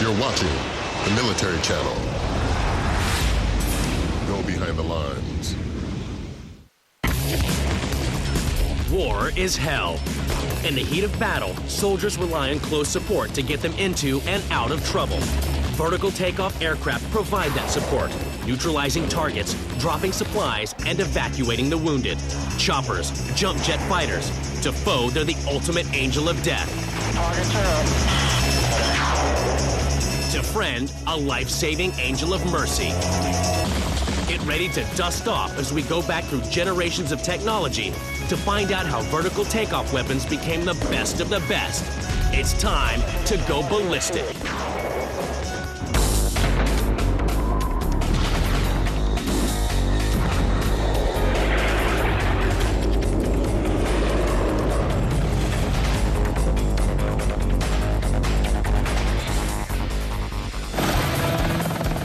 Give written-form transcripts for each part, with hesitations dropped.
You're watching the Military Channel. Go behind the lines. War is hell. In the heat of battle, soldiers rely on close support to get them into and out of trouble. Vertical takeoff aircraft provide that support, neutralizing targets, dropping supplies, and evacuating the wounded. Choppers, jump jet fighters. To foe, they're the ultimate angel of death. To friend, a life-saving angel of mercy. Get ready to dust off as we go back through generations of technology to find out how vertical takeoff weapons became the best of the best. It's time to go ballistic.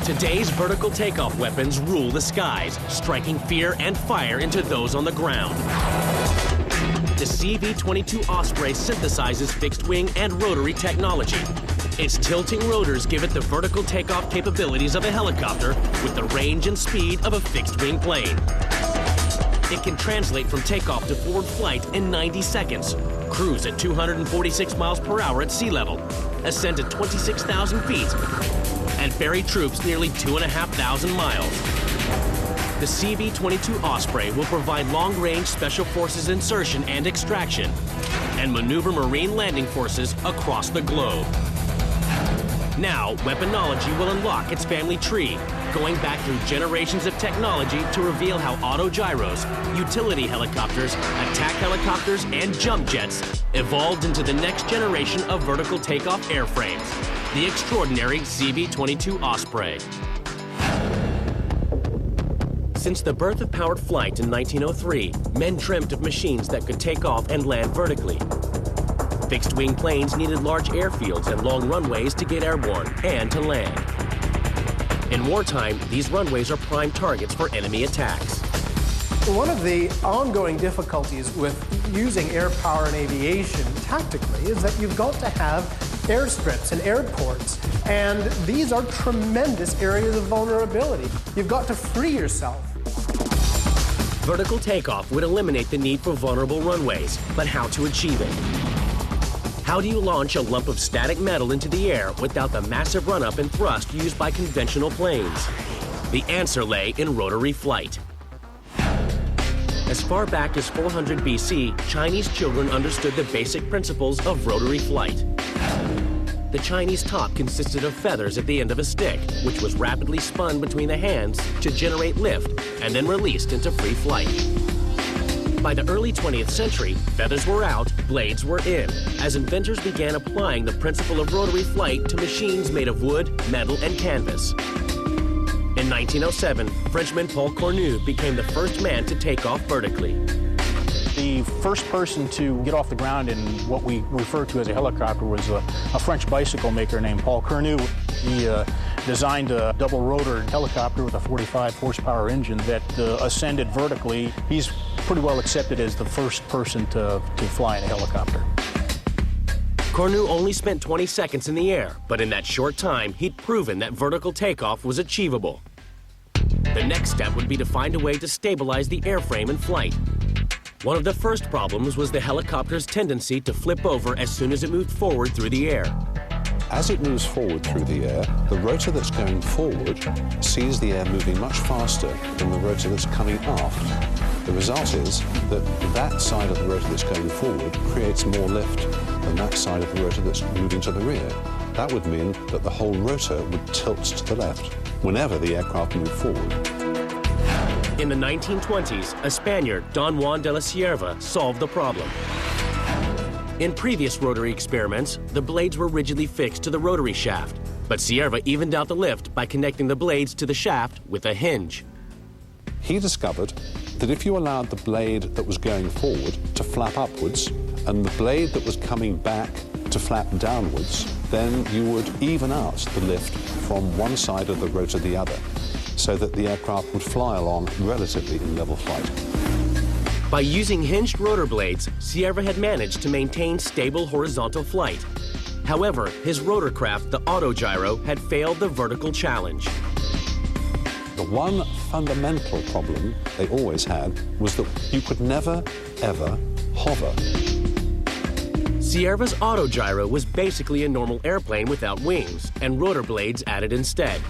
Today's vertical takeoff weapons rule the skies, striking fear and fire into those on the ground. The CV-22 Osprey synthesizes fixed-wing and rotary technology. Its tilting rotors give it the vertical takeoff capabilities of a helicopter with the range and speed of a fixed-wing plane. It can translate from takeoff to forward flight in 90 seconds, cruise at 246 miles per hour at sea level, ascend to 26,000 feet, and ferry troops nearly 2,500 miles. The CV-22 Osprey will provide long-range Special Forces insertion and extraction and maneuver Marine landing forces across the globe. Now, weaponology will unlock its family tree, going back through generations of technology to reveal how autogyros, utility helicopters, attack helicopters, and jump jets evolved into the next generation of vertical takeoff airframes, the extraordinary CV-22 Osprey. Since the birth of powered flight in 1903, men dreamt of machines that could take off and land vertically. Fixed-wing planes needed large airfields and long runways to get airborne and to land. In wartime, these runways are prime targets for enemy attacks. One of the ongoing difficulties with using air power in aviation tactically is that you've got to have airstrips and airports, and these are tremendous areas of vulnerability. You've got to free yourself. Vertical takeoff would eliminate the need for vulnerable runways, but how to achieve it? How do you launch a lump of static metal into the air without the massive run-up and thrust used by conventional planes? The answer lay in rotary flight. As far back as 400 BC, Chinese children understood the basic principles of rotary flight. The Chinese top consisted of feathers at the end of a stick, which was rapidly spun between the hands to generate lift and then released into free flight. By the early 20th century, feathers were out, blades were in, as inventors began applying the principle of rotary flight to machines made of wood, metal, and canvas. In 1907, Frenchman Paul Cornu became the first man to take off vertically. The first person to get off the ground in what we refer to as a helicopter was a French bicycle maker named Paul Cornu. He designed a double-rotor helicopter with a 45 horsepower engine that ascended vertically. He's pretty well accepted as the first person to fly in a helicopter. Cornu only spent 20 seconds in the air, but in that short time, he'd proven that vertical takeoff was achievable. The next step would be to find a way to stabilize the airframe in flight. One of the first problems was the helicopter's tendency to flip over as soon as it moved forward through the air. As it moves forward through the air, the rotor that's going forward sees the air moving much faster than the rotor that's coming aft. The result is that that side of the rotor that's going forward creates more lift than that side of the rotor that's moving to the rear. That would mean that the whole rotor would tilt to the left whenever the aircraft moved forward. In the 1920s, a Spaniard, Don Juan de la Cierva, solved the problem. In previous rotary experiments, the blades were rigidly fixed to the rotary shaft, but Cierva evened out the lift by connecting the blades to the shaft with a hinge. He discovered that if you allowed the blade that was going forward to flap upwards and the blade that was coming back to flap downwards, then you would even out the lift from one side of the rotor to the other, so that the aircraft would fly along relatively in level flight. By using hinged rotor blades, Cierva had managed to maintain stable horizontal flight. However, his rotorcraft, the autogyro, had failed the vertical challenge. The one fundamental problem they always had was that you could never, ever hover. Sierra's autogyro was basically a normal airplane without wings and rotor blades added instead.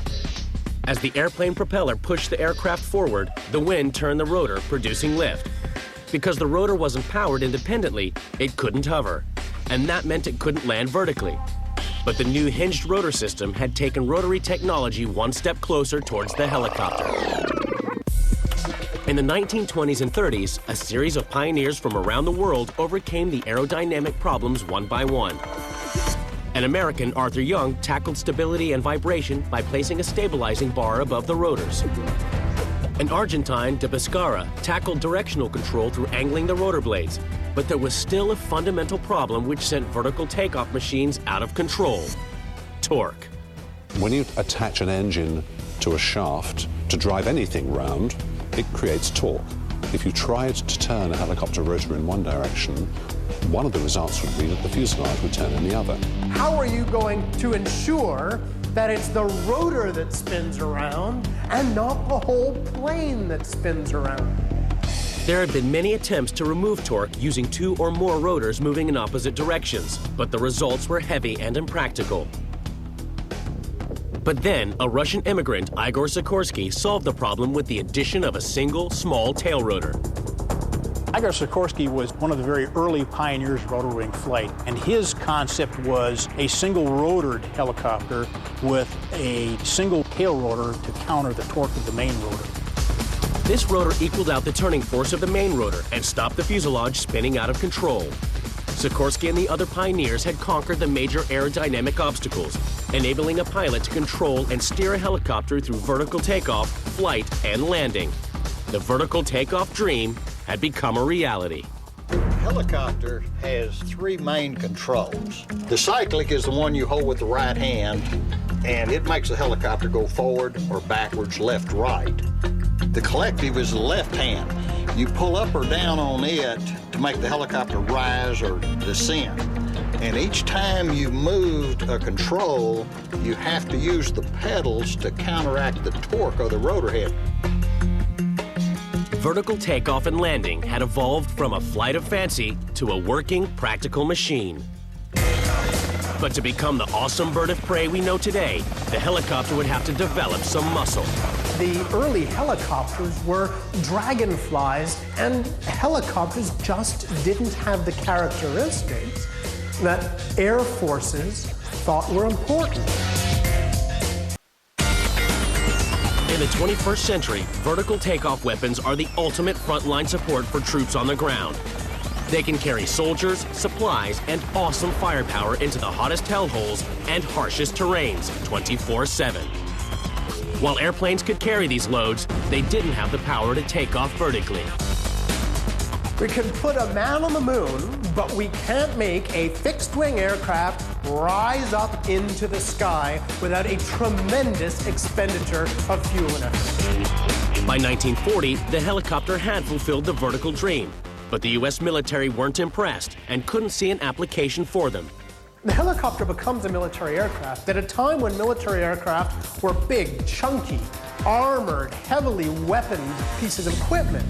As the airplane propeller pushed the aircraft forward, the wind turned the rotor, producing lift. Because the rotor wasn't powered independently, it couldn't hover, and that meant it couldn't land vertically. But the new hinged rotor system had taken rotary technology one step closer towards the helicopter. In the 1920s and 30s, a series of pioneers from around the world overcame the aerodynamic problems one by one. An American, Arthur Young, tackled stability and vibration by placing a stabilizing bar above the rotors. An Argentine, de Pescara, tackled directional control through angling the rotor blades, but there was still a fundamental problem which sent vertical takeoff machines out of control: torque. When you attach an engine to a shaft to drive anything round, it creates torque. If you tried to turn a helicopter rotor in one direction, one of the results would be that the fuselage would turn in the other. How are you going to ensure that it's the rotor that spins around and not the whole plane that spins around? There had been many attempts to remove torque using two or more rotors moving in opposite directions, but the results were heavy and impractical. But then, a Russian immigrant, Igor Sikorsky, solved the problem with the addition of a single, small tail rotor. Igor Sikorsky was one of the very early pioneers of rotor wing flight, and his concept was a single rotored helicopter with a single tail rotor to counter the torque of the main rotor. This rotor equaled out the turning force of the main rotor and stopped the fuselage spinning out of control. Sikorsky and the other pioneers had conquered the major aerodynamic obstacles, enabling a pilot to control and steer a helicopter through vertical takeoff, flight, and landing. The vertical takeoff dream had become a reality. The helicopter has three main controls. The cyclic is the one you hold with the right hand, and it makes the helicopter go forward or backwards, left, right. The collective is the left hand. You pull up or down on it to make the helicopter rise or descend. And each time you moved a control, you have to use the pedals to counteract the torque of the rotor head. Vertical takeoff and landing had evolved from a flight of fancy to a working, practical machine. But to become the awesome bird of prey we know today, the helicopter would have to develop some muscle. The early helicopters were dragonflies, and helicopters just didn't have the characteristics that air forces thought were important. In the 21st century, vertical takeoff weapons are the ultimate frontline support for troops on the ground. They can carry soldiers, supplies, and awesome firepower into the hottest hellholes and harshest terrains 24/7. While airplanes could carry these loads, they didn't have the power to take off vertically. We can put a man on the moon, but we can't make a fixed-wing aircraft rise up into the sky without a tremendous expenditure of fuel and effort. By 1940, the helicopter had fulfilled the vertical dream, but the U.S. military weren't impressed and couldn't see an application for them. The helicopter becomes a military aircraft at a time when military aircraft were big, chunky, armored, heavily weaponed pieces of equipment.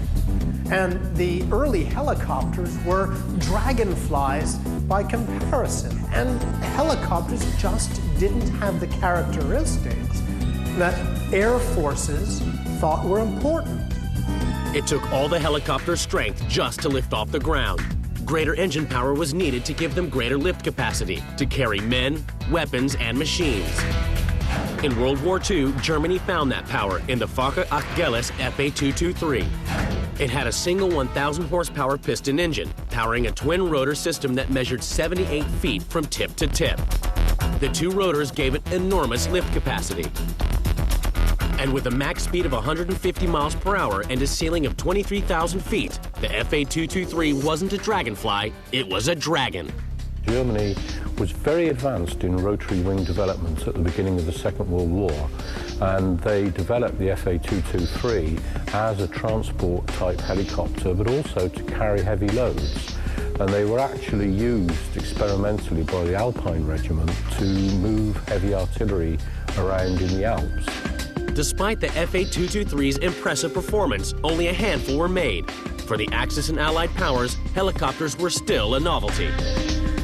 And the early helicopters were dragonflies by comparison. And helicopters just didn't have the characteristics that air forces thought were important. It took all the helicopter's strength just to lift off the ground. Greater engine power was needed to give them greater lift capacity to carry men, weapons, and machines. In World War II, Germany found that power in the Fokker-Achilles FA-223. It had a single 1,000 horsepower piston engine, powering a twin rotor system that measured 78 feet from tip to tip. The two rotors gave it enormous lift capacity. And with a max speed of 150 miles per hour and a ceiling of 23,000 feet, the FA-223 wasn't a dragonfly, it was a dragon. Germany was very advanced in rotary wing development at the beginning of the Second World War, and they developed the FA-223 as a transport type helicopter, but also to carry heavy loads. and they were actually used experimentally by the Alpine Regiment to move heavy artillery around in the Alps. Despite the FA-223's impressive performance, only a handful were made. For the Axis and Allied powers, helicopters were still a novelty.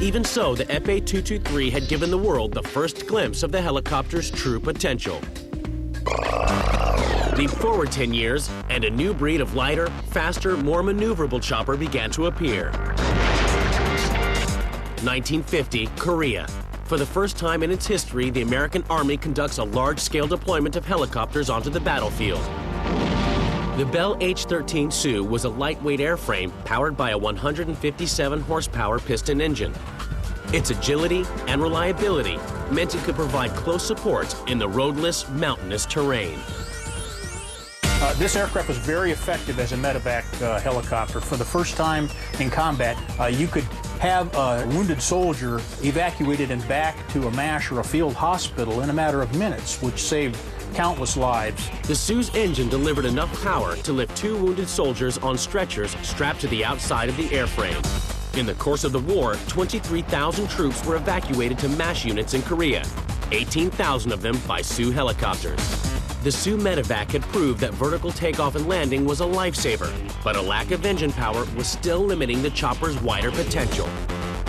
Even so, the FA-223 had given the world the first glimpse of the helicopter's true potential. Leap forward 10 years, and a new breed of lighter, faster, more maneuverable chopper began to appear. 1950, Korea. For the first time in its history, the American Army conducts a large-scale deployment of helicopters onto the battlefield. The Bell H-13 Sioux was a lightweight airframe powered by a 157-horsepower piston engine. Its agility and reliability meant it could provide close support in the roadless, mountainous terrain. This aircraft was very effective as a medevac helicopter. For the first time in combat, you could have a wounded soldier evacuated and back to a MASH or a field hospital in a matter of minutes, which saved countless lives. The Sioux's engine delivered enough power to lift 2 wounded soldiers on stretchers strapped to the outside of the airframe. In the course of the war, 23,000 troops were evacuated to MASH units in Korea, 18,000 of them by Sioux helicopters. The Sioux medevac had proved that vertical takeoff and landing was a lifesaver, but a lack of engine power was still limiting the chopper's wider potential.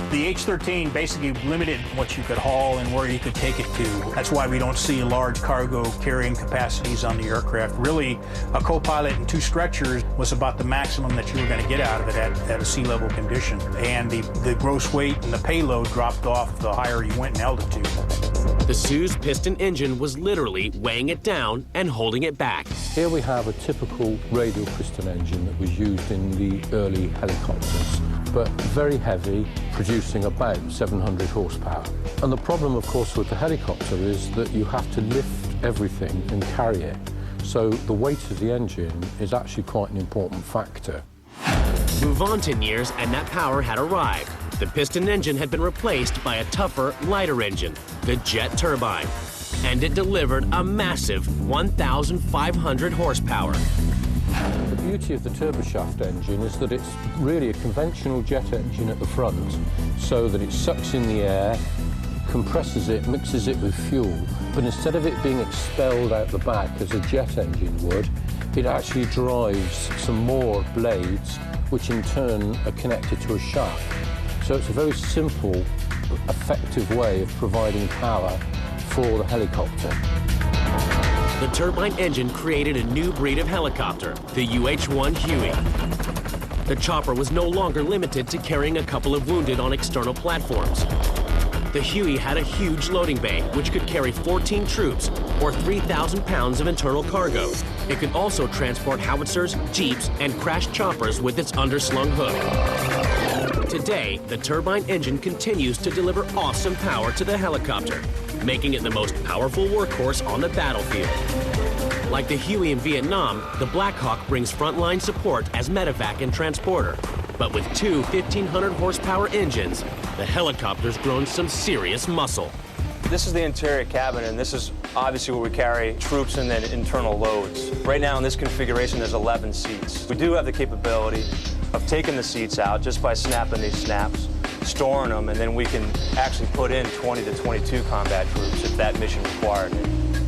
The H-13 basically limited what you could haul and where you could take it to. That's why we don't see large cargo carrying capacities on the aircraft. Really, a co-pilot and 2 stretchers was about the maximum that you were going to get out of it at a sea level condition. And the gross weight and the payload dropped off the higher you went in altitude. The Sioux's piston engine was literally weighing it down and holding it back. Here we have a typical radial piston engine that was used in the early helicopters, but very heavy, producing about 700 horsepower. And the problem, of course, with the helicopter is that you have to lift everything and carry it. So the weight of the engine is actually quite an important factor. Move on 10 years, and that power had arrived. The piston engine had been replaced by a tougher, lighter engine, the jet turbine. And it delivered a massive 1,500 horsepower. The beauty of the turboshaft engine is that it's really a conventional jet engine at the front, so that it sucks in the air, compresses it, mixes it with fuel, but instead of it being expelled out the back as a jet engine would, it actually drives some more blades, which in turn are connected to a shaft. So it's a very simple, effective way of providing power for the helicopter. The turbine engine created a new breed of helicopter, the UH-1 Huey. The chopper was no longer limited to carrying a couple of wounded on external platforms. The Huey had a huge loading bay, which could carry 14 troops, or 3,000 pounds of internal cargo. It could also transport howitzers, jeeps, and crashed choppers with its underslung hook. Today, the turbine engine continues to deliver awesome power to the helicopter, making it the most powerful workhorse on the battlefield. Like the Huey in Vietnam, the Black Hawk brings frontline support as medevac and transporter. But with 2 1,500 horsepower engines, the helicopter's grown some serious muscle. This is the interior cabin, and this is obviously where we carry troops and then internal loads. Right now in this configuration, there's 11 seats. We do have the capability of taking the seats out just by snapping these snaps, storing them, and then we can actually put in 20 to 22 combat troops if that mission required it.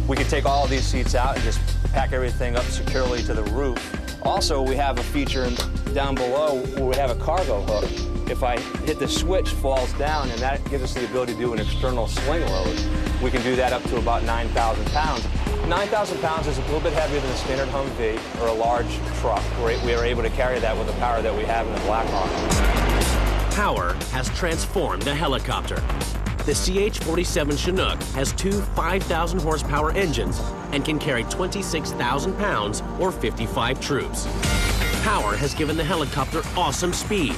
We can take all of these seats out and just pack everything up securely to the roof. Also, we have a feature down below where we have a cargo hook. If I hit the switch, falls down, and that gives us the ability to do an external sling load. We can do that up to about 9,000 pounds. 9,000 pounds is a little bit heavier than a standard Humvee or a large truck. We are able to carry that with the power that we have in the Black Hawk. Power has transformed the helicopter. The CH-47 Chinook has 2 5,000 horsepower engines and can carry 26,000 pounds or 55 troops. Power has given the helicopter awesome speed.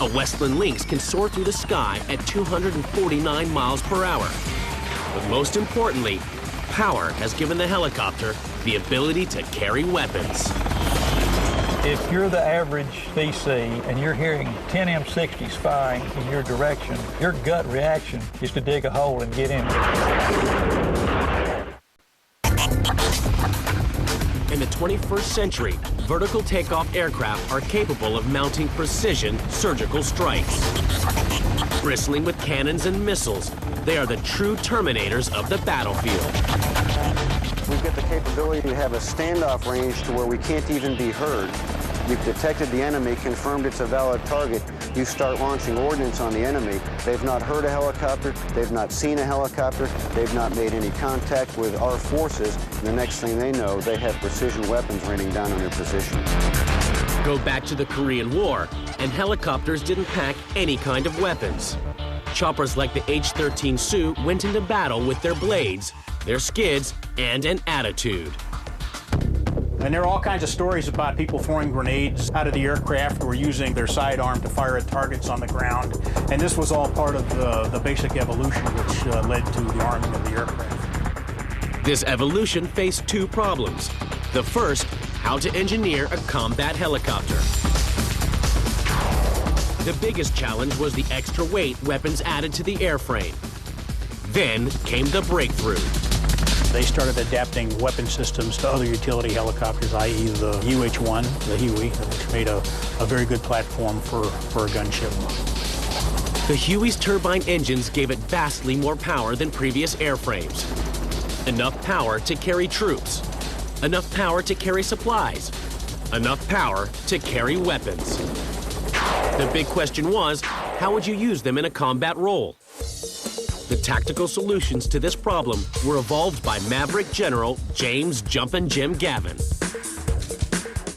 A Westland Lynx can soar through the sky at 249 miles per hour. But most importantly, power has given the helicopter the ability to carry weapons. If you're the average DC and you're hearing 10 M60s firing in your direction, your gut reaction is to dig a hole and get in. In the 21st century, vertical takeoff aircraft are capable of mounting precision surgical strikes. Bristling with cannons and missiles, they are the true terminators of the battlefield. We've got the capability to have a standoff range to where we can't even be heard. You've detected the enemy, confirmed it's a valid target. You start launching ordnance on the enemy. They've not heard a helicopter, they've not seen a helicopter, they've not made any contact with our forces, and the next thing they know, they have precision weapons raining down on their position. Go back to the Korean War, and helicopters didn't pack any kind of weapons. Choppers like the H-13 Sioux went into battle with their blades, their skids, and an attitude. And there are all kinds of stories about people throwing grenades out of the aircraft or using their sidearm to fire at targets on the ground. And this was all part of the basic evolution which led to the arming of the aircraft. This evolution faced two problems. The first, how to engineer a combat helicopter. The biggest challenge was the extra weight weapons added to the airframe. Then came the breakthrough. They started adapting weapon systems to other utility helicopters, i.e. the UH-1, the Huey, which made a very good platform for a gunship. The Huey's turbine engines gave it vastly more power than previous airframes. Enough power to carry troops. Enough power to carry supplies. Enough power to carry weapons. The big question was, how would you use them in a combat role? The tactical solutions to this problem were evolved by Maverick General James Jumpin' Jim Gavin.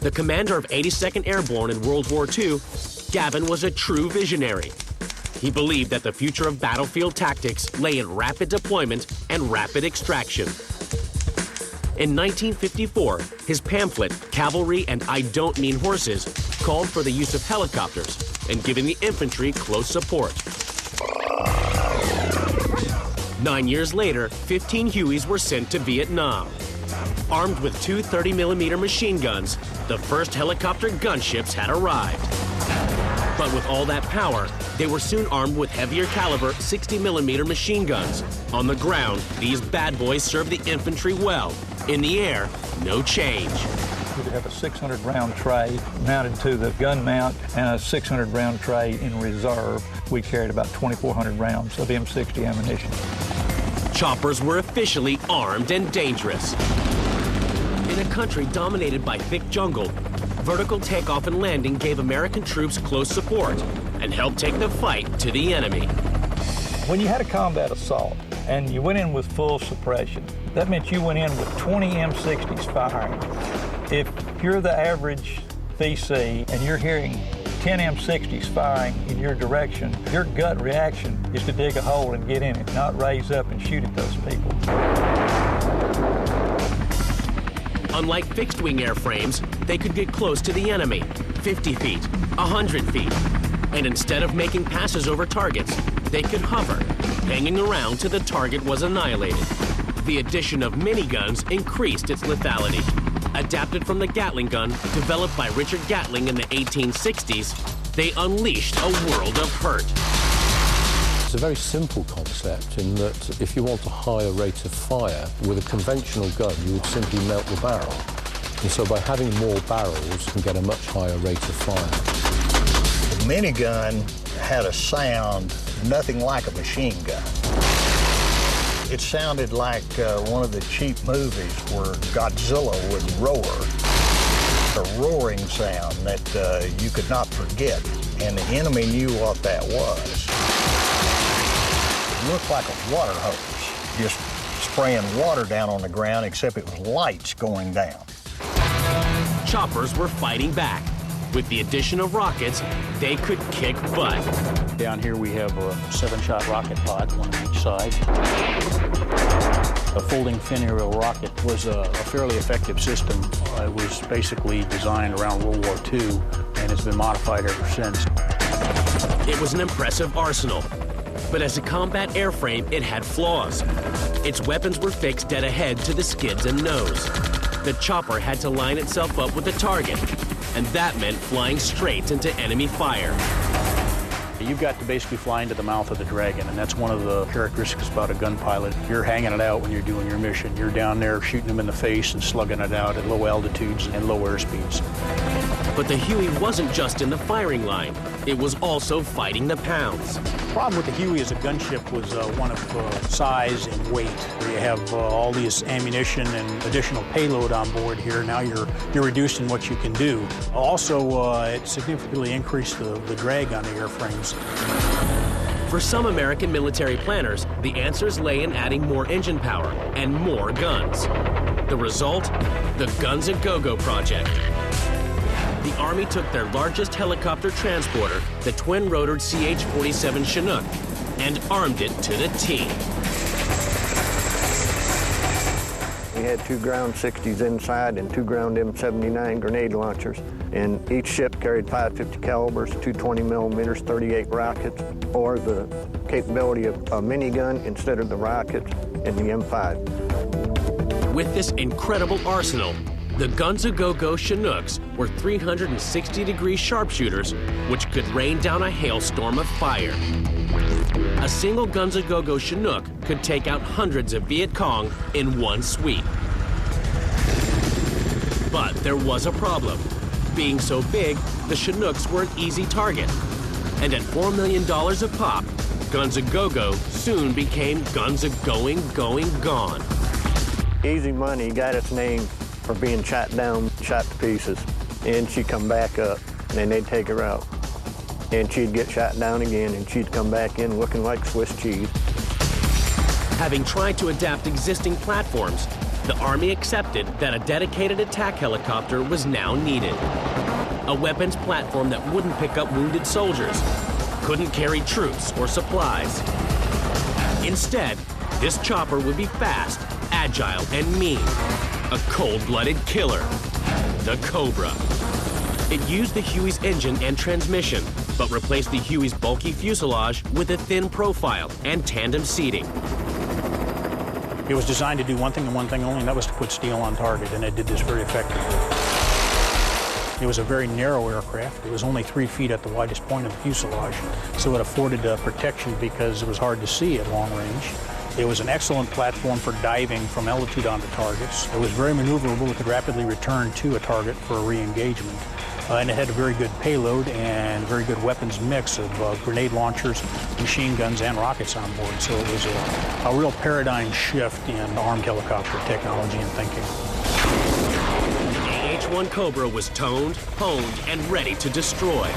The commander of 82nd Airborne in World War II, Gavin was a true visionary. He believed that the future of battlefield tactics lay in rapid deployment and rapid extraction. In 1954, his pamphlet, Cavalry and I Don't Mean Horses, called for the use of helicopters and giving the infantry close support. 9 years later, 15 Hueys were sent to Vietnam. Armed with two 30mm machine guns, the first helicopter gunships had arrived. But with all that power, they were soon armed with heavier caliber 60mm machine guns. On the ground, these bad boys served the infantry well. In the air, no change. We would have a 600-round tray mounted to the gun mount and a 600-round tray in reserve. We carried about 2,400 rounds of M60 ammunition. Choppers were officially armed and dangerous. In a country dominated by thick jungle, vertical takeoff and landing gave American troops close support and helped take the fight to the enemy. When you had a combat assault and you went in with full suppression, that meant you went in with 20 M60s firing. If you're the average VC and you're hearing 10 M60s firing in your direction, your gut reaction is to dig a hole and get in it, not raise up and shoot at those people. Unlike fixed-wing airframes, they could get close to the enemy, 50 feet, 100 feet. And instead of making passes over targets, they could hover, hanging around till the target was annihilated. The addition of miniguns increased its lethality. Adapted from the Gatling gun, developed by Richard Gatling in the 1860s, they unleashed a world of hurt. It's a very simple concept in that if you want a higher rate of fire, with a conventional gun, you would simply melt the barrel. And so by having more barrels, you can get a much higher rate of fire. The minigun had a sound nothing like a machine gun. It sounded like one of the cheap movies where Godzilla would roar. A roaring sound that you could not forget, and the enemy knew what that was. It looked like a water hose, just spraying water down on the ground, except it was lights going down. Choppers were fighting back. With the addition of rockets, they could kick butt. Down here we have a 7-shot rocket pod, one on each side. A folding fin aerial rocket was a fairly effective system. It was basically designed around World War II and has been modified ever since. It was an impressive arsenal, but as a combat airframe, it had flaws. Its weapons were fixed dead ahead to the skids and nose. The chopper had to line itself up with the target, and that meant flying straight into enemy fire. You've got to basically fly into the mouth of the Dragon, and that's one of the characteristics about a gun pilot. You're hanging it out when you're doing your mission. You're down there shooting them in the face and slugging it out at low altitudes and low airspeeds. But the Huey wasn't just in the firing line. It was also fighting the pounds. The problem with the Huey as a gunship was one of size and weight. You have all this ammunition and additional payload on board here. Now you're reduced in what you can do. Also, it significantly increased the drag on the airframes. For some American military planners, the answers lay in adding more engine power and more guns. The result? The Guns A Go-Go project. The Army took their largest helicopter transporter, the twin-rotored CH-47 Chinook, and armed it to the T. We had 2 ground 60s inside and 2 ground M79 grenade launchers. And each ship carried 550 calibers, 220 millimeters, 38 rockets, or the capability of a minigun instead of the rockets in the M5. With this incredible arsenal, the Guns A Go-Go Chinooks were 360-degree sharpshooters which could rain down a hailstorm of fire. A single Guns A Go-Go Chinook could take out hundreds of Viet Cong in one sweep. But there was a problem. Being so big, the Chinooks were an easy target. And at $4 million a pop, Guns A Go-Go soon became Guns A Going, Gone. Easy Money got its name for being shot down, shot to pieces. And she'd come back up, and then they'd take her out. And she'd get shot down again, and she'd come back in looking like Swiss cheese. Having tried to adapt existing platforms, the Army accepted that a dedicated attack helicopter was now needed. A weapons platform that wouldn't pick up wounded soldiers, couldn't carry troops or supplies. Instead, this chopper would be fast, agile, and mean. A cold-blooded killer, the Cobra. It used the Huey's engine and transmission, but replaced the Huey's bulky fuselage with a thin profile and tandem seating. It was designed to do one thing and one thing only, and that was to put steel on target, and it did this very effectively. It was a very narrow aircraft. It was only 3 feet at the widest point of the fuselage, so it afforded protection because it was hard to see at long range. It was an excellent platform for diving from altitude onto targets. It was very maneuverable. It could rapidly return to a target for a re-engagement. And it had a very good payload and very good weapons mix of grenade launchers, machine guns, and rockets on board. So it was a real paradigm shift in armed helicopter technology and thinking. The AH-1 Cobra was toned, honed, and ready to destroy.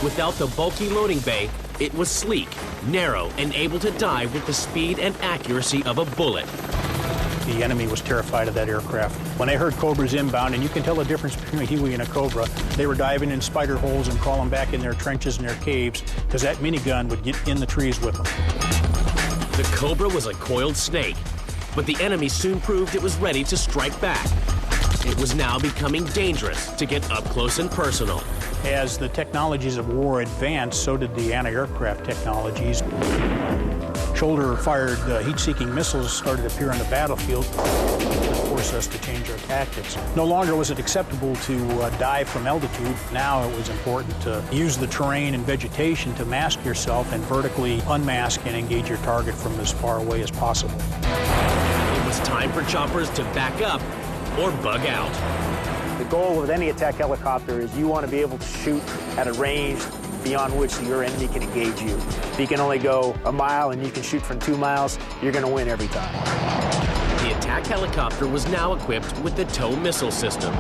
Without the bulky loading bay, it was sleek, narrow, and able to dive with the speed and accuracy of a bullet. The enemy was terrified of that aircraft. When they heard Cobras inbound, and you can tell the difference between a Huey and a Cobra, they were diving in spider holes and crawling back in their trenches and their caves because that minigun would get in the trees with them. The Cobra was a coiled snake, but the enemy soon proved it was ready to strike back. It was now becoming dangerous to get up close and personal. As the technologies of war advanced, so did the anti-aircraft technologies. Shoulder-fired heat-seeking missiles started to appear on the battlefield to force us to change our tactics. No longer was it acceptable to dive from altitude. Now it was important to use the terrain and vegetation to mask yourself and vertically unmask and engage your target from as far away as possible. It was time for choppers to back up or bug out. The goal with any attack helicopter is you want to be able to shoot at a range beyond which your enemy can engage you. If you can only go a mile and you can shoot from 2 miles, you're going to win every time. The attack helicopter was now equipped with the TOW missile system.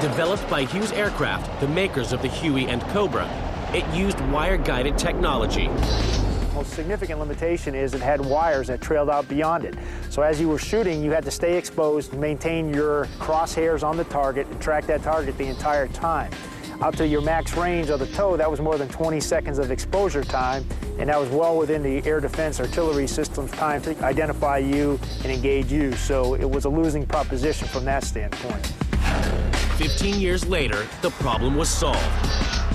Developed by Hughes Aircraft, the makers of the Huey and Cobra, it used wire-guided technology. The most significant limitation is it had wires that trailed out beyond it. So as you were shooting, you had to stay exposed, maintain your crosshairs on the target, and track that target the entire time. Out to your max range of the TOW, that was more than 20 seconds of exposure time, and that was well within the air defense artillery system's time to identify you and engage you. So it was a losing proposition from that standpoint. 15 years later, the problem was solved.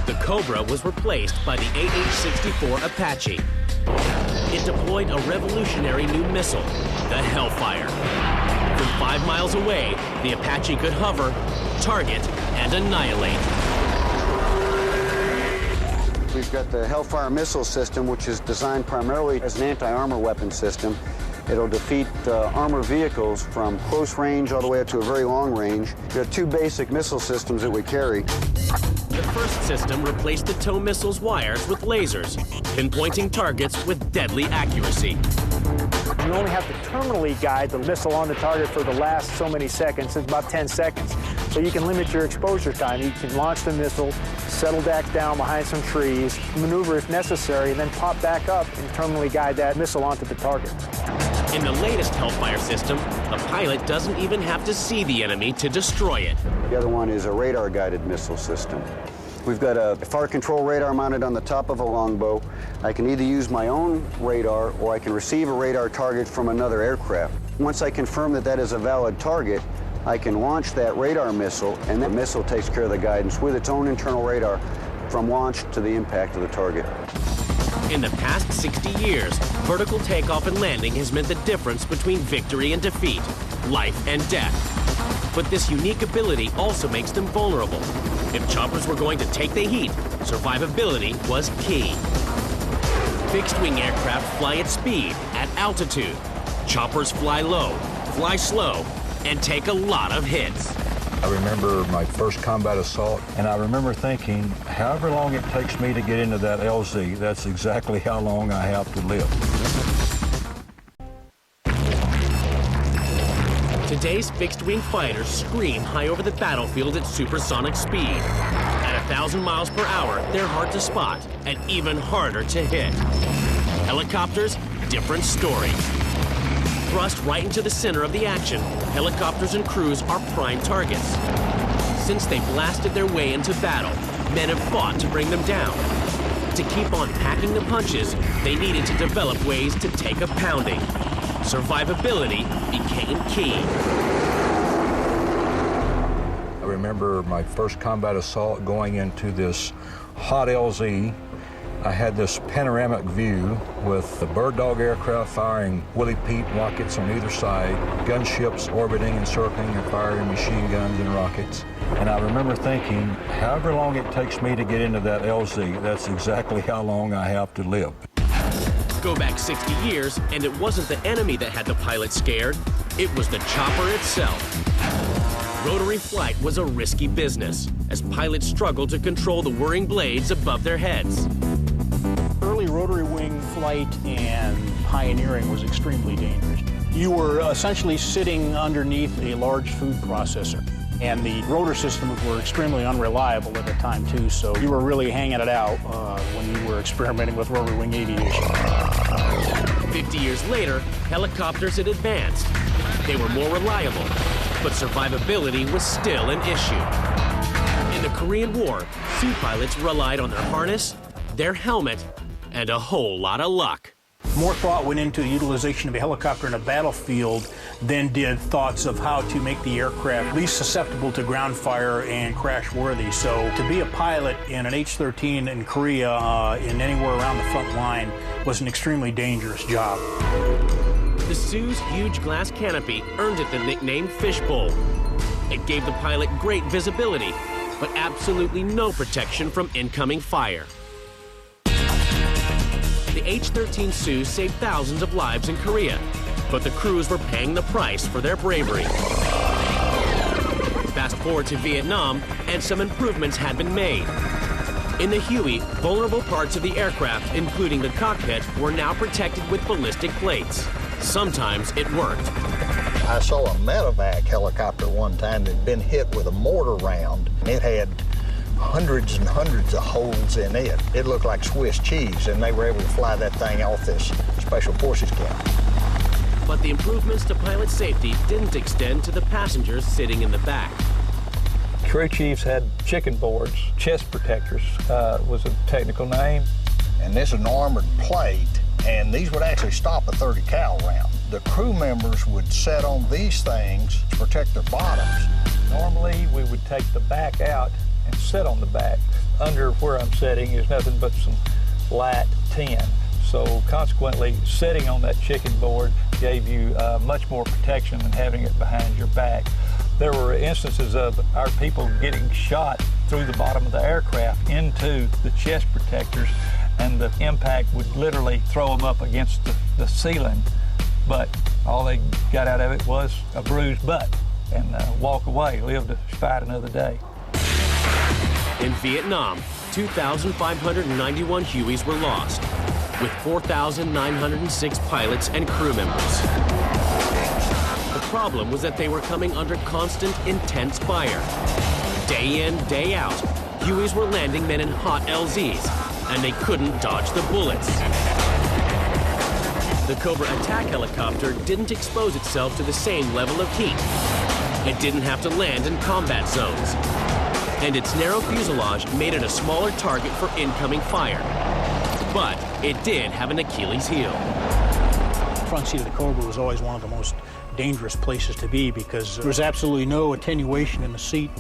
The Cobra was replaced by the AH-64 Apache. It deployed a revolutionary new missile, the Hellfire. From 5 miles away, the Apache could hover, target, and annihilate. We've got the Hellfire missile system, which is designed primarily as an anti-armor weapon system. It'll defeat armored vehicles from close range all the way up to a very long range. There are two basic missile systems that we carry. The first system replaced the tow missile's wires with lasers, pinpointing targets with deadly accuracy. You only have to terminally guide the missile on the target for the last so many seconds. It's about 10 seconds. So you can limit your exposure time. You can launch the missile, settle back down behind some trees, maneuver if necessary, and then pop back up and terminally guide that missile onto the target. In the latest Hellfire system, a pilot doesn't even have to see the enemy to destroy it. The other one is a radar-guided missile system. We've got a fire control radar mounted on the top of a longbow. I can either use my own radar or I can receive a radar target from another aircraft. Once I confirm that that is a valid target, I can launch that radar missile, and that missile takes care of the guidance with its own internal radar from launch to the impact of the target. In the past 60 years, vertical takeoff and landing has meant the difference between victory and defeat, life and death. But this unique ability also makes them vulnerable. If choppers were going to take the heat, survivability was key. Fixed-wing aircraft fly at speed, at altitude. Choppers fly low, fly slow, and take a lot of hits. I remember my first combat assault, and I remember thinking, however long it takes me to get into that LZ, that's exactly how long I have to live. Today's fixed-wing fighters scream high over the battlefield at supersonic speed. At 1,000 miles per hour, they're hard to spot and even harder to hit. Helicopters, different story. Thrust right into the center of the action, helicopters and crews are prime targets. Since they blasted their way into battle, men have fought to bring them down. To keep on packing the punches, they needed to develop ways to take a pounding. Survivability became key. I remember my first combat assault going into this hot LZ. I had this panoramic view with the Bird Dog aircraft firing Willie Pete rockets on either side, gunships orbiting and circling and firing machine guns and rockets. And I remember thinking, however long it takes me to get into that LZ, that's exactly how long I have to live. Go back 60 years, and it wasn't the enemy that had the pilot scared, it was the chopper itself. Rotary flight was a risky business, as pilots struggled to control the whirring blades above their heads. Early rotary wing flight and pioneering was extremely dangerous. You were essentially sitting underneath a large food processor, and the rotor systems were extremely unreliable at the time too, so you were really hanging it out when you were experimenting with rotary wing aviation. 50 years later, helicopters had advanced. They were more reliable, but survivability was still an issue. In the Korean War, few pilots relied on their harness, their helmet, and a whole lot of luck. More thought went into the utilization of a helicopter in a battlefield than did thoughts of how to make the aircraft least susceptible to ground fire and crash worthy. So to be a pilot in an H-13 in Korea in anywhere around the front line was an extremely dangerous job. The Su's huge glass canopy earned it the nickname Fishbowl. It gave the pilot great visibility, but absolutely no protection from incoming fire. The H-13 Su saved thousands of lives in Korea, but the crews were paying the price for their bravery. Fast forward to Vietnam, and some improvements had been made. In the Huey, vulnerable parts of the aircraft, including the cockpit, were now protected with ballistic plates. Sometimes it worked. I saw a medevac helicopter one time that had been hit with a mortar round. It had hundreds and hundreds of holes in it. It looked like Swiss cheese, and they were able to fly that thing off this Special Forces camp. But the improvements to pilot safety didn't extend to the passengers sitting in the back. Crew chiefs had chicken boards, chest protectors was a technical name. And this is an armored plate, and these would actually stop a .30 cal round. The crew members would sit on these things to protect their bottoms. Normally, we would take the back out and sit on the back. Under where I'm sitting is nothing but some light tin. So consequently, sitting on that chicken board gave you much more protection than having it behind your back. There were instances of our people getting shot through the bottom of the aircraft into the chest protectors, and the impact would literally throw them up against the ceiling. But all they got out of it was a bruised butt and walk away, live to fight another day. In Vietnam, 2,591 Hueys were lost, with 4,906 pilots and crew members. The problem was that they were coming under constant, intense fire. Day in, day out, Hueys were landing men in hot LZs, and they couldn't dodge the bullets. The Cobra attack helicopter didn't expose itself to the same level of heat. It didn't have to land in combat zones. And its narrow fuselage made it a smaller target for incoming fire. But it did have an Achilles heel. The front seat of the Cobra was always one of the most dangerous places to be because there was absolutely no attenuation in the seat.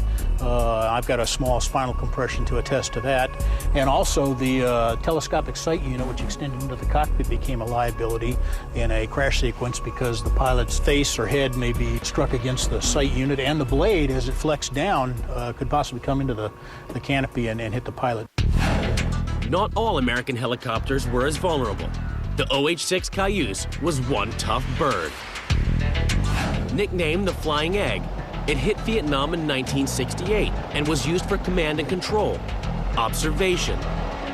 I've got a small spinal compression to attest to that. And also the telescopic sight unit, which extended into the cockpit, became a liability in a crash sequence because the pilot's face or head may be struck against the sight unit, and the blade, as it flexed down, could possibly come into the canopy and hit the pilot. Not all American helicopters were as vulnerable. The OH-6 Cayuse was one tough bird. Nicknamed the Flying Egg, it hit Vietnam in 1968 and was used for command and control, observation,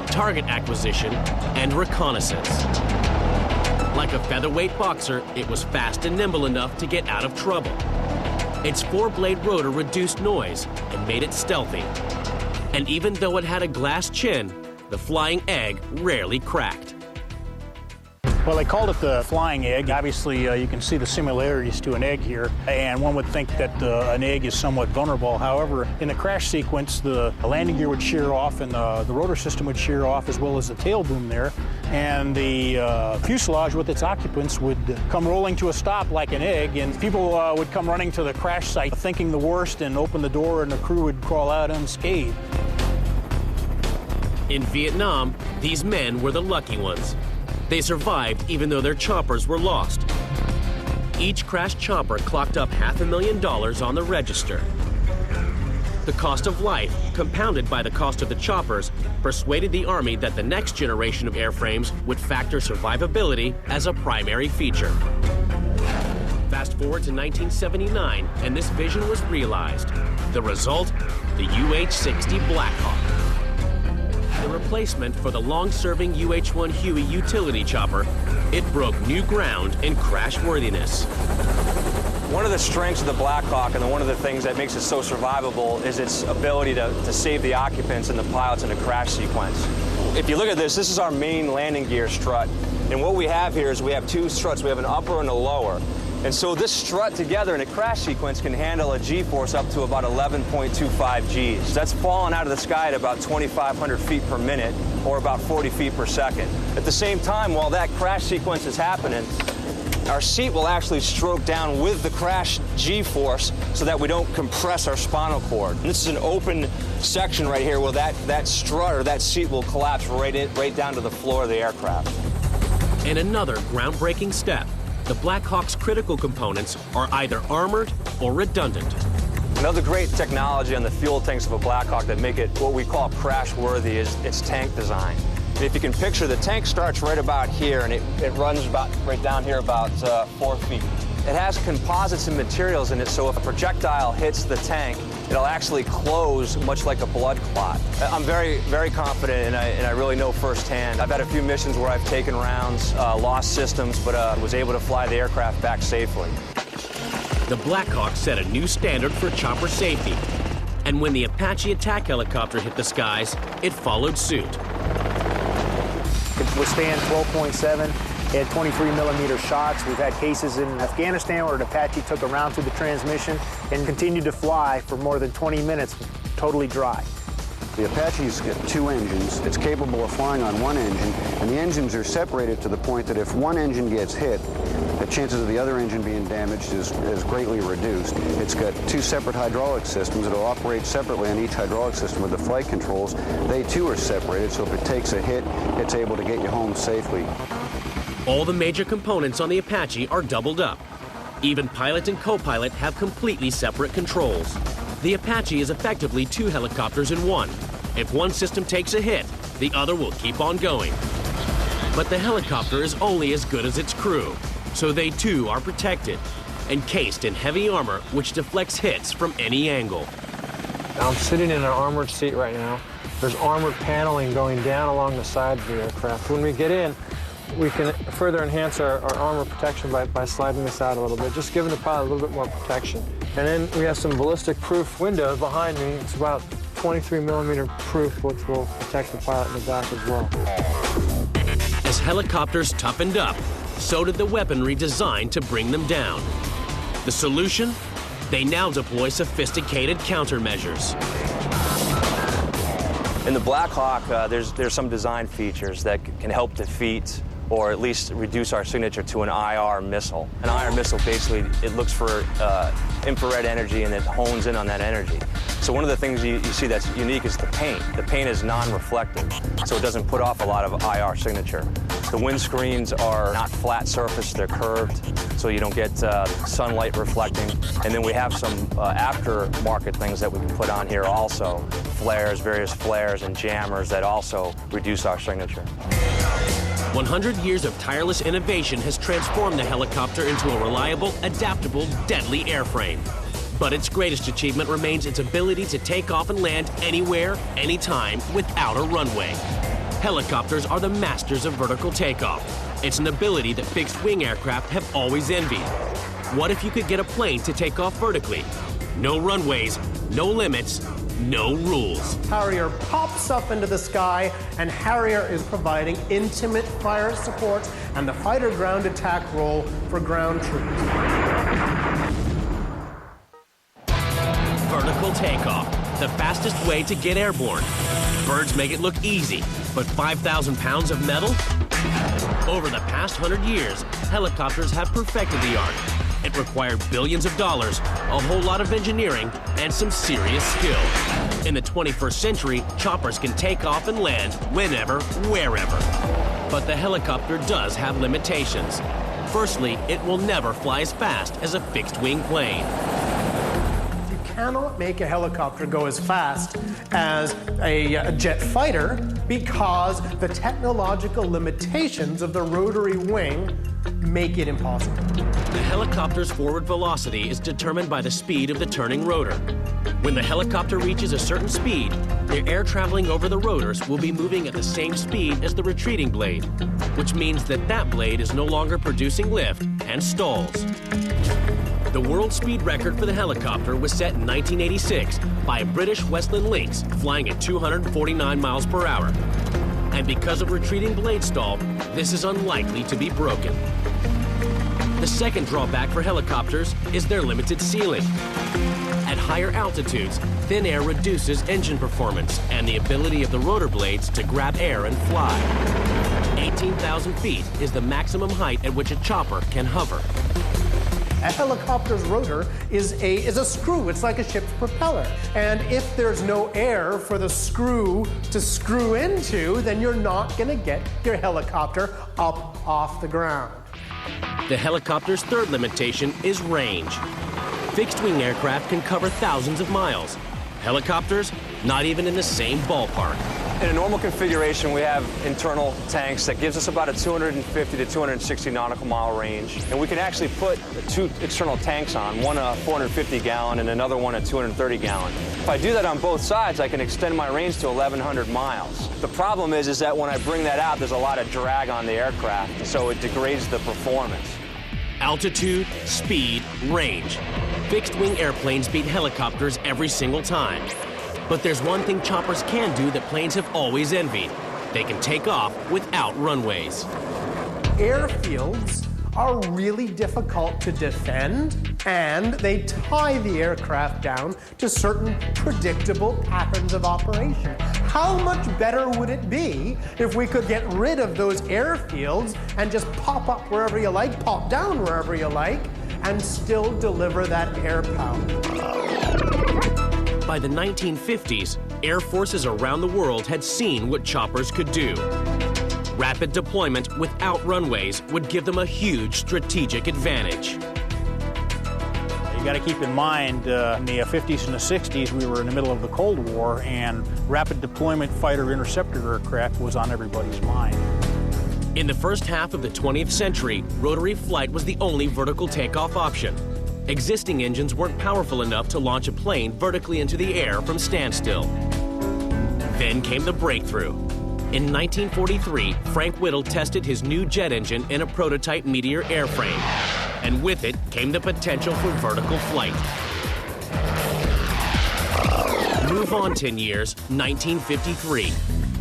target acquisition, and reconnaissance. Like a featherweight boxer, it was fast and nimble enough to get out of trouble. Its four-blade rotor reduced noise and made it stealthy. And even though it had a glass chin, the Flying Egg rarely cracked. Well, they called it the Flying Egg. Obviously, you can see the similarities to an egg here, and one would think that an egg is somewhat vulnerable. However, in the crash sequence, the landing gear would shear off and the rotor system would shear off, as well as the tail boom there, and the fuselage with its occupants would come rolling to a stop like an egg, and people would come running to the crash site thinking the worst and open the door, and the crew would crawl out unscathed. In Vietnam, these men were the lucky ones. They survived even though their choppers were lost. Each crashed chopper clocked up $500,000 on the register. The cost of life, compounded by the cost of the choppers, persuaded the Army that the next generation of airframes would factor survivability as a primary feature. Fast forward to 1979, and this vision was realized. The result? The UH-60 Blackhawk. The replacement for the long-serving UH-1 Huey utility chopper, it broke new ground in crashworthiness. One of the strengths of the Blackhawk and one of the things that makes it so survivable is its ability to save the occupants and the pilots in a crash sequence. If you look at this is our main landing gear strut. And what we have here is we have two struts. We have an upper and a lower. And so this strut together in a crash sequence can handle a G-force up to about 11.25 Gs. That's falling out of the sky at about 2,500 feet per minute, or about 40 feet per second. At the same time, while that crash sequence is happening, our seat will actually stroke down with the crash G-force so that we don't compress our spinal cord. And this is an open section right here where that strut or that seat will collapse right down to the floor of the aircraft. And another groundbreaking step. The Blackhawk's critical components are either armored or redundant. Another great technology on the fuel tanks of a Blackhawk that make it what we call crash-worthy is its tank design. And if you can picture, the tank starts right about here, and it runs about right down here about 4 feet. It has composites and materials in it, so if a projectile hits the tank, it'll actually close much like a blood clot. I'm very, very confident, and I really know firsthand. I've had a few missions where I've taken rounds, lost systems, but was able to fly the aircraft back safely. The Blackhawk set a new standard for chopper safety, and when the Apache attack helicopter hit the skies, it followed suit. It could withstand 12.7. It had 23mm shots. We've had cases in Afghanistan where an Apache took a round through the transmission and continued to fly for more than 20 minutes, totally dry. The Apache's got two engines. It's capable of flying on one engine, and the engines are separated to the point that if one engine gets hit, the chances of the other engine being damaged is greatly reduced. It's got two separate hydraulic systems. It'll operate separately on each hydraulic system with the flight controls. They too are separated, so if it takes a hit, it's able to get you home safely. All the major components on the Apache are doubled up. Even pilot and co-pilot have completely separate controls. The Apache is effectively 2 helicopters in one. If one system takes a hit, the other will keep on going. But the helicopter is only as good as its crew, so they too are protected, encased in heavy armor which deflects hits from any angle. I'm sitting in an armored seat right now. There's armored paneling going down along the sides of the aircraft. When we get in, we can further enhance our armor protection by sliding this out a little bit, just giving the pilot a little bit more protection. And then we have some ballistic-proof windows behind me. It's about 23mm proof, which will protect the pilot in the back as well. As helicopters toughened up, so did the weaponry designed to bring them down. The solution? They now deploy sophisticated countermeasures. In the Black Hawk, there's some design features that can help defeat or at least reduce our signature to an IR missile. An IR missile, basically, it looks for infrared energy and it hones in on that energy. So one of the things you see that's unique is the paint. The paint is non-reflective, so it doesn't put off a lot of IR signature. The windscreens are not flat surface, they're curved, so you don't get sunlight reflecting. And then we have some aftermarket things that we can put on here also. Flares, various flares and jammers that also reduce our signature. 100 years of tireless innovation has transformed the helicopter into a reliable, adaptable, deadly airframe. But its greatest achievement remains its ability to take off and land anywhere, anytime, without a runway. Helicopters are the masters of vertical takeoff. It's an ability that fixed-wing aircraft have always envied. What if you could get a plane to take off vertically? No runways, no limits, no rules. Harrier pops up into the sky, and Harrier is providing intimate fire support and the fighter ground attack role for ground troops. Vertical takeoff, the fastest way to get airborne. Birds make it look easy, but 5,000 pounds of metal? Over the past 100 years, helicopters have perfected the art. It required billions of dollars, a whole lot of engineering, and some serious skill. In the 21st century, choppers can take off and land whenever, wherever. But the helicopter does have limitations. Firstly, it will never fly as fast as a fixed-wing plane. You cannot make a helicopter go as fast as a jet fighter because the technological limitations of the rotary wing make it impossible. The helicopter's forward velocity is determined by the speed of the turning rotor. When the helicopter reaches a certain speed, the air traveling over the rotors will be moving at the same speed as the retreating blade, which means that that blade is no longer producing lift and stalls. The world speed record for the helicopter was set in 1986 by a British Westland Lynx flying at 249 miles per hour. And because of retreating blade stall, this is unlikely to be broken. The second drawback for helicopters is their limited ceiling. At higher altitudes, thin air reduces engine performance and the ability of the rotor blades to grab air and fly. 18,000 feet is the maximum height at which a chopper can hover. A helicopter's rotor is a screw. It's like a ship's propeller. And if there's no air for the screw to screw into, then you're not going to get your helicopter up off the ground. The helicopter's third limitation is range. Fixed-wing aircraft can cover thousands of miles. Helicopters, not even in the same ballpark. In a normal configuration, we have internal tanks that gives us about a 250 to 260 nautical mile range. And we can actually put two external tanks on, one a 450 gallon and another one a 230 gallon. If I do that on both sides, I can extend my range to 1,100 miles. The problem is that when I bring that out, there's a lot of drag on the aircraft, and so it degrades the performance. Altitude, speed, range. Fixed-wing airplanes beat helicopters every single time. But there's one thing choppers can do that planes have always envied. They can take off without runways. Airfields are really difficult to defend, and they tie the aircraft down to certain predictable patterns of operation. How much better would it be if we could get rid of those airfields and just pop up wherever you like, pop down wherever you like, and still deliver that air power? By the 1950s, air forces around the world had seen what choppers could do. Rapid deployment without runways would give them a huge strategic advantage. You got to keep in mind, in the 50s and the 60s, we were in the middle of the Cold War, and rapid deployment fighter interceptor aircraft was on everybody's mind. In the first half of the 20th century, rotary flight was the only vertical takeoff option. Existing engines weren't powerful enough to launch a plane vertically into the air from standstill. Then came the breakthrough. In 1943, Frank Whittle tested his new jet engine in a prototype Meteor airframe, and with it came the potential for vertical flight. Move on 10 years, 1953.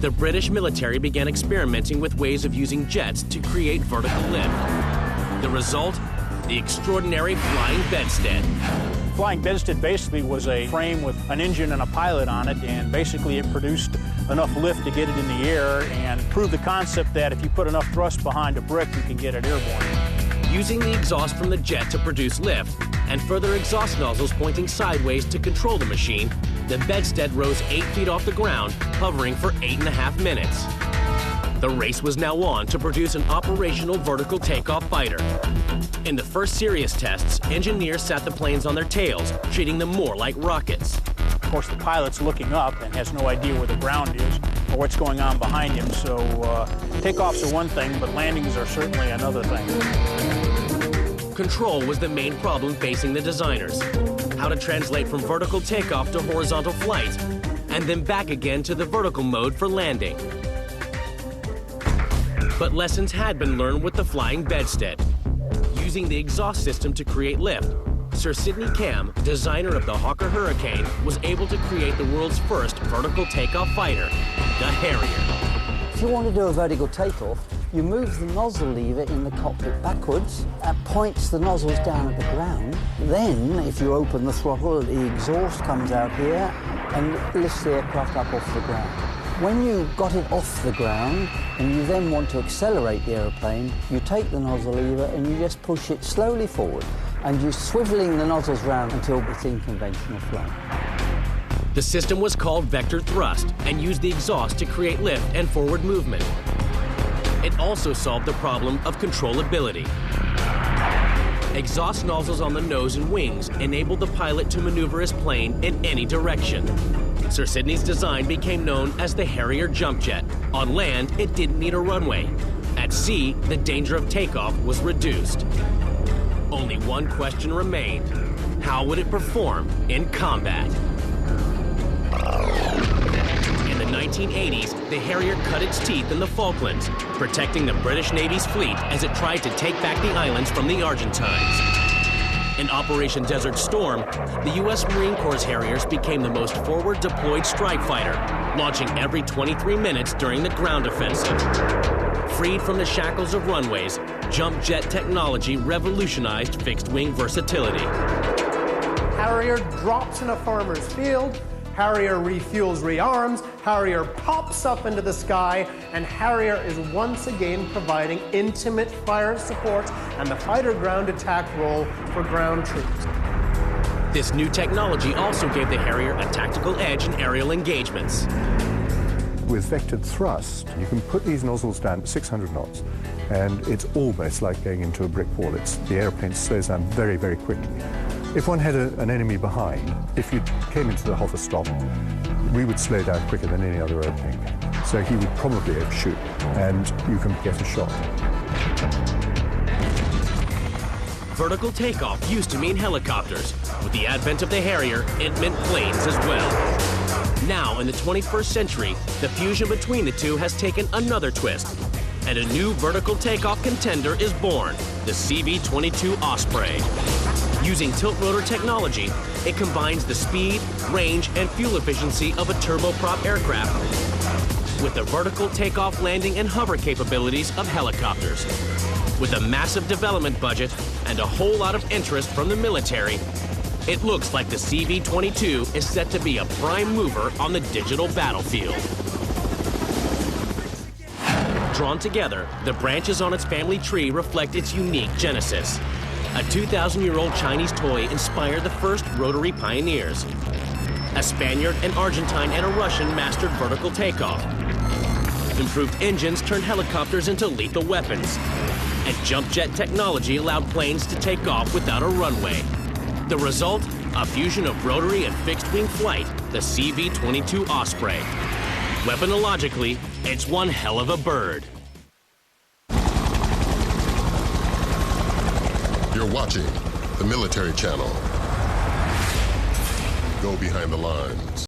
The British military began experimenting with ways of using jets to create vertical lift. The result? The extraordinary flying bedstead. Flying bedstead basically was a frame with an engine and a pilot on it, and basically it produced enough lift to get it in the air and proved the concept that if you put enough thrust behind a brick, you can get it airborne. Using the exhaust from the jet to produce lift and further exhaust nozzles pointing sideways to control the machine, the bedstead rose 8 feet off the ground, hovering for 8.5 minutes. The race was now on to produce an operational vertical takeoff fighter. In the first serious tests, engineers sat the planes on their tails, treating them more like rockets. Of course, the pilot's looking up and has no idea where the ground is or what's going on behind him, so takeoffs are one thing, but landings are certainly another thing. Control was the main problem facing the designers. How to translate from vertical takeoff to horizontal flight, and then back again to the vertical mode for landing. But lessons had been learned with the flying bedstead. Using the exhaust system to create lift, Sir Sidney Cam, designer of the Hawker Hurricane, was able to create the world's first vertical takeoff fighter, the Harrier. If you want to do a vertical takeoff, you move the nozzle lever in the cockpit backwards. That points the nozzles down at the ground. Then, if you open the throttle, the exhaust comes out here and lifts the aircraft up off the ground. When you've got it off the ground and you then want to accelerate the aeroplane, you take the nozzle lever and you just push it slowly forward, and you're swiveling the nozzles round until it's in conventional flight. The system was called vector thrust and used the exhaust to create lift and forward movement. It also solved the problem of controllability. Exhaust nozzles on the nose and wings enabled the pilot to maneuver his plane in any direction. Sir Sidney's design became known as the Harrier jump jet. On land, it didn't need a runway. At sea, the danger of takeoff was reduced. Only one question remained. How would it perform in combat? In the 1980s, the Harrier cut its teeth in the Falklands, protecting the British Navy's fleet as it tried to take back the islands from the Argentines. In Operation Desert Storm, the U.S. Marine Corps Harriers became the most forward deployed strike fighter, launching every 23 minutes during the ground offensive. Freed from the shackles of runways, jump jet technology revolutionized fixed-wing versatility. Harrier drops in a farmer's field, Harrier refuels, rearms, Harrier pops up into the sky, and Harrier is once again providing intimate fire support and the fighter ground attack role for ground troops. This new technology also gave the Harrier a tactical edge in aerial engagements. With vectored thrust, you can put these nozzles down at 600 knots, and it's almost like going into a brick wall. The airplane slows down very, very quickly. If one had an enemy behind, if you came into the hover stop, we would slow down quicker than any other airplane. So he would probably overshoot, and you can get a shot. Vertical takeoff used to mean helicopters. With the advent of the Harrier, it meant planes as well. Now, in the 21st century, the fusion between the two has taken another twist, and a new vertical takeoff contender is born, the CV-22 Osprey. Using tilt-rotor technology, it combines the speed, range, and fuel efficiency of a turboprop aircraft with the vertical takeoff, landing, and hover capabilities of helicopters. With a massive development budget and a whole lot of interest from the military, it looks like the CV-22 is set to be a prime mover on the digital battlefield. Drawn together, the branches on its family tree reflect its unique genesis. A 2,000-year-old Chinese toy inspired the first rotary pioneers. A Spaniard, an Argentine, and a Russian mastered vertical takeoff. Improved engines turned helicopters into lethal weapons. And jump jet technology allowed planes to take off without a runway. The result? A fusion of rotary and fixed-wing flight, the CV-22 Osprey. Weaponologically, it's one hell of a bird. You're watching the Military Channel. Go behind the lines.